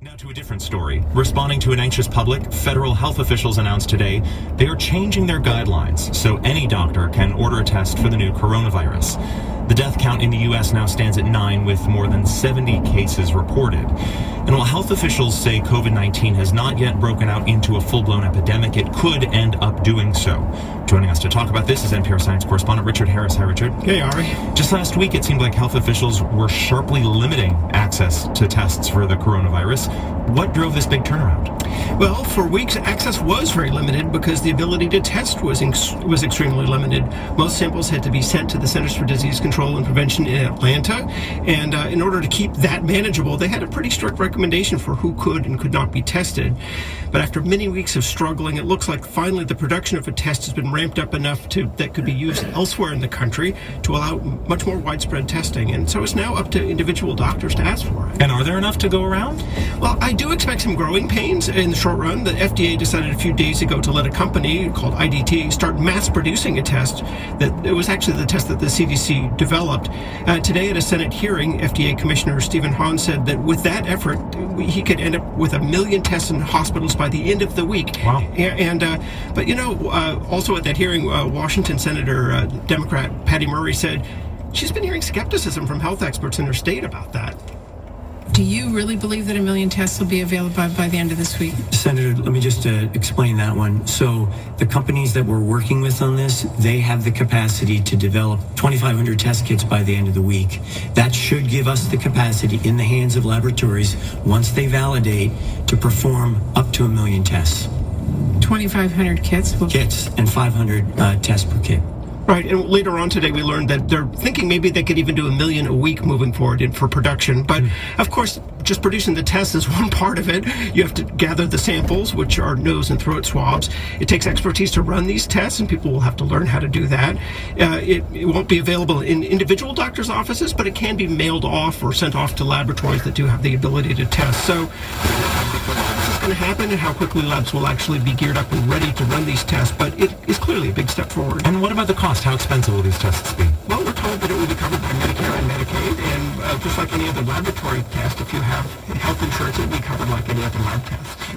Now to a different story. Responding to an anxious public, federal health officials announced today they are changing their guidelines so any doctor can order a test for the new coronavirus. The death count in the U.S. now stands at 9, with more than 70 cases reported. And while health officials say COVID-19 has not yet broken out into a full-blown epidemic, it could end up doing so. Joining us to talk about this is NPR science correspondent Richard Harris. Hi, Richard. Hey, Ari. Just last week, it seemed like health officials were sharply limiting access to tests for the coronavirus. What drove this big turnaround? Well, for weeks, access was very limited because the ability to test was extremely limited. Most samples had to be sent to the Centers for Disease Control and Prevention in Atlanta, and in order to keep that manageable, they had a pretty strict recommendation for who could and could not be tested. But after many weeks of struggling, it looks like finally the production of a test has been ramped up enough that could be used elsewhere in the country to allow much more widespread testing. And so it's now up to individual doctors to ask for it. And are there enough to go around? Well, I do expect some growing pains in the short run. The FDA decided a few days ago to let a company called IDT start mass producing a test that it was actually the test that the CDC developed. Today at a Senate hearing, FDA Commissioner Stephen Hahn said that with that effort, he could end up with 1 million tests in hospitals by the end of the week. Wow. But also at that hearing, Washington Senator Democrat Patty Murray said she's been hearing skepticism from health experts in her state about that. Do you really believe that 1 million tests will be available by the end of this week? Senator, let me just explain that one. So the companies that we're working with on this, they have the capacity to develop 2,500 test kits by the end of the week. That should give us the capacity in the hands of laboratories, once they validate, to perform up to 1 million tests. 2,500 kits? Kits and 500 tests per kit. Right, and later on today we learned that they're thinking maybe they could even do 1 million a week moving forward for production. But of course, just producing the tests is one part of it. You have to gather the samples, which are nose and throat swabs. It takes expertise to run these tests, and people will have to learn how to do that. It won't be available in individual doctors' offices, but it can be mailed off or sent off to laboratories that do have the ability to test. So how quickly this is going to happen and how quickly labs will actually be geared up and ready to run these tests, but it is clearly a big step forward. And what about the cost? How expensive will these tests be? Well, we're told that it will be covered by Medicare and Medicaid, and just like any other laboratory test, if you have health insurance, it will be covered like any other lab test.